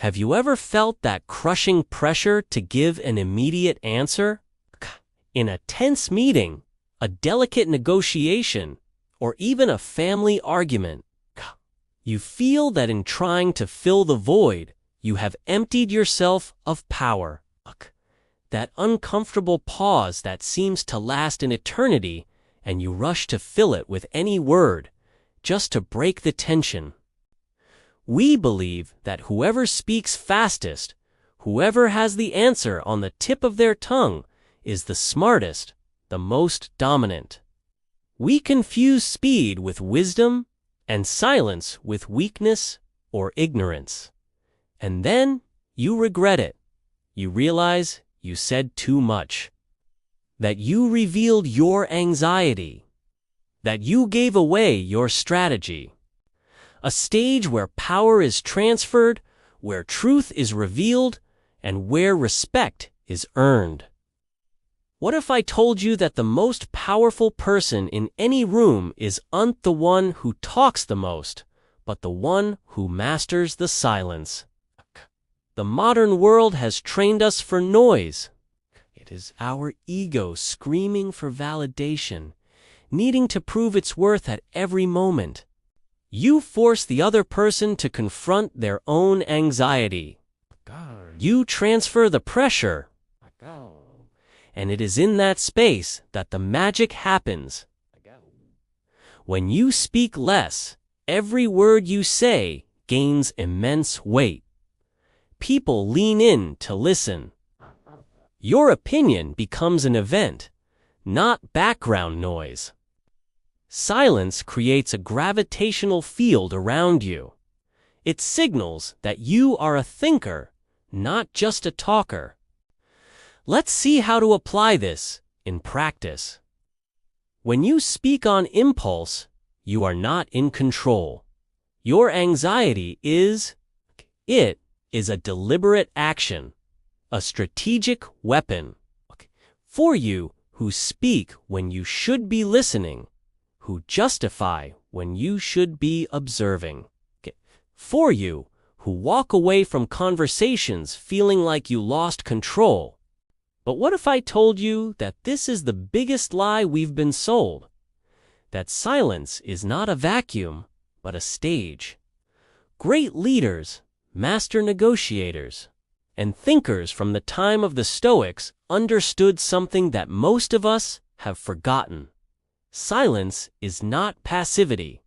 Have you ever felt that crushing pressure to give an immediate answer? In a tense meeting, a delicate negotiation, or even a family argument, you feel that in trying to fill the void, you have emptied yourself of power. That uncomfortable pause that seems to last an eternity, and you rush to fill it with any word, just to break the tension. We believe that whoever speaks fastest, whoever has the answer on the tip of their tongue, is the smartest, the most dominant. We confuse speed with wisdom and silence with weakness or ignorance. And then you regret it. You realize you said too much. That you revealed your anxiety. That you gave away your strategy. A stage where power is transferred, where truth is revealed, and where respect is earned. What if I told you that the most powerful person in any room isn't the one who talks the most, but the one who masters the silence? The modern world has trained us for noise. It is our ego screaming for validation, needing to prove its worth at every moment. You force the other person to confront their own anxiety. You transfer the pressure. And it is in that space that the magic happens. When you speak less, every word you say gains immense weight. People lean in to listen. Your opinion becomes an event, not background noise. Silence creates a gravitational field around you. It signals that you are a thinker, not just a talker. Let's see how to apply this in practice. When you speak on impulse, you are not in control. Your anxiety is a deliberate action, a strategic weapon. For you who speak when you should be listening, who justify when you should be observing. For you who walk away from conversations feeling like you lost control. But what if I told you that this is the biggest lie we've been sold? That silence is not a vacuum, but a stage. Great leaders, master negotiators, and thinkers from the time of the Stoics understood something that most of us have forgotten. Silence is not passivity.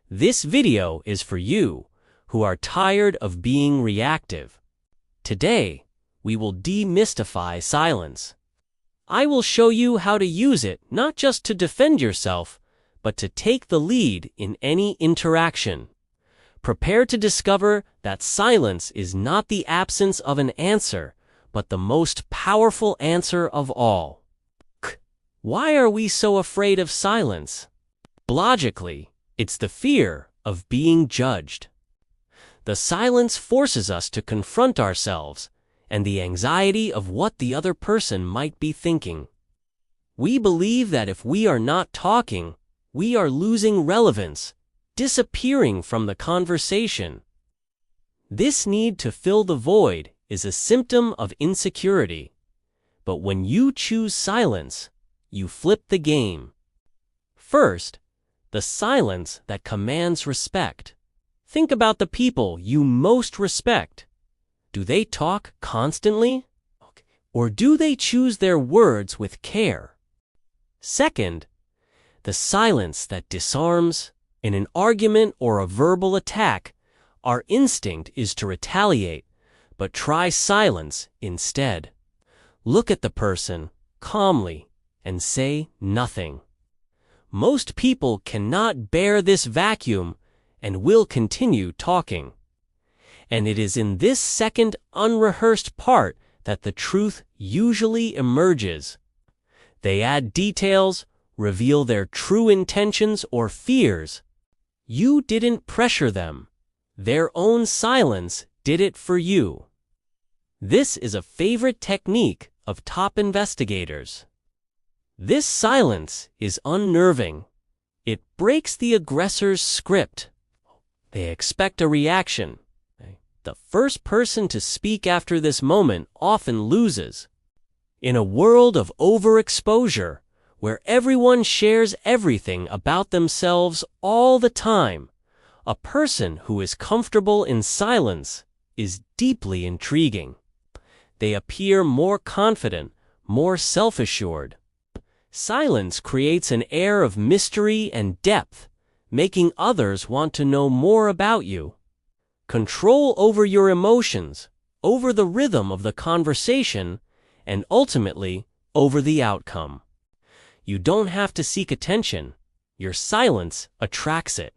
This video is for you who are tired of being reactive. Today, we will demystify silence. I will show you how to use it not just to defend yourself, but to take the lead in any interaction. Prepare to discover that silence is not the absence of an answer, but the most powerful answer of all. Why are we so afraid of silence? Logically, it's the fear of being judged. The silence forces us to confront ourselves and the anxiety of what the other person might be thinking. We believe that if we are not talking, we are losing relevance, disappearing from the conversation. This need to fill the void is a symptom of insecurity. But when you choose silence, you flip the game. First, the silence that commands respect. Think about the people you most respect. Do they talk constantly? Or do they choose their words with care? Second, the silence that disarms. In an argument or a verbal attack, our instinct is to retaliate, but try silence instead. Look at the person calmly and say nothing. Most people cannot bear this vacuum and will continue talking. And it is in this second unrehearsed part that the truth usually emerges. They add details, reveal their true intentions or fears. You didn't pressure them. Their own silence did it for you. This is a favorite technique of top investigators. This silence is unnerving. It breaks the aggressor's script. They expect a reaction. The first person to speak after this moment often loses. In a world of overexposure, where everyone shares everything about themselves all the time, a person who is comfortable in silence is deeply intriguing. They appear more confident, more self-assured. Silence creates an air of mystery and depth, making others want to know more about you. Control over your emotions, over the rhythm of the conversation, and ultimately, over the outcome. You don't have to seek attention. Your silence attracts it.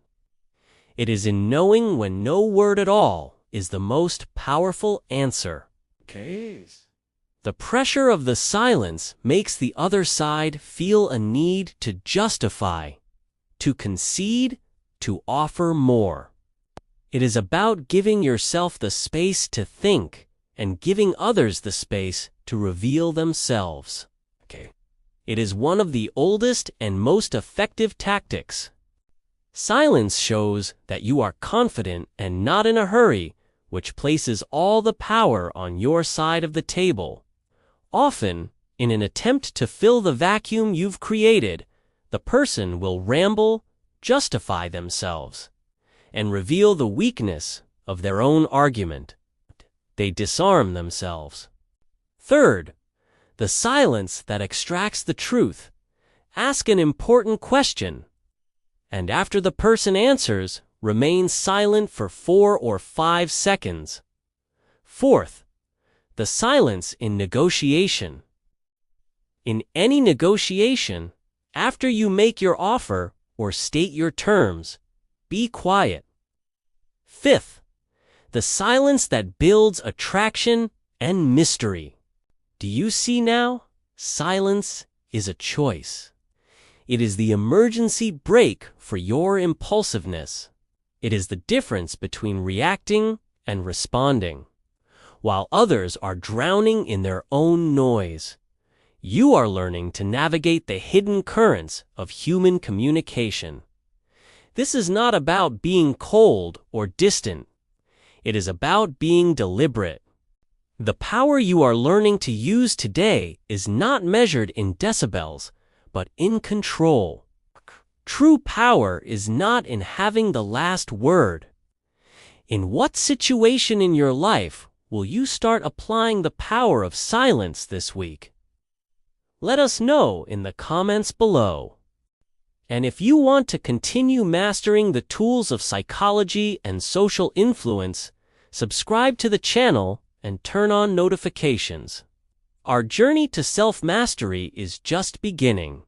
It is in knowing when no word at all is the most powerful answer. The pressure of the silence makes the other side feel a need to justify, to concede, to offer more. It is about giving yourself the space to think and giving others the space to reveal themselves. It is one of the oldest and most effective tactics. Silence shows that you are confident and not in a hurry, which places all the power on your side of the table. Often, in an attempt to fill the vacuum you've created, the person will ramble, justify themselves, and reveal the weakness of their own argument. They disarm themselves. Third, the silence that extracts the truth. Ask an important question, and after the person answers, remain silent for 4 or 5 seconds. Fourth, the silence in negotiation. In any negotiation, after you make your offer or state your terms, be quiet. Fifth, the silence that builds attraction and mystery. Do you see now? Silence is a choice. It is the emergency brake for your impulsiveness. It is the difference between reacting and responding. While others are drowning in their own noise, you are learning to navigate the hidden currents of human communication. This is not about being cold or distant. It is about being deliberate. The power you are learning to use today is not measured in decibels, but in control. True power is not in having the last word. In what situation in your life will you start applying the power of silence this week? Let us know in the comments below. And if you want to continue mastering the tools of psychology and social influence, subscribe to the channel and turn on notifications. Our journey to self-mastery is just beginning.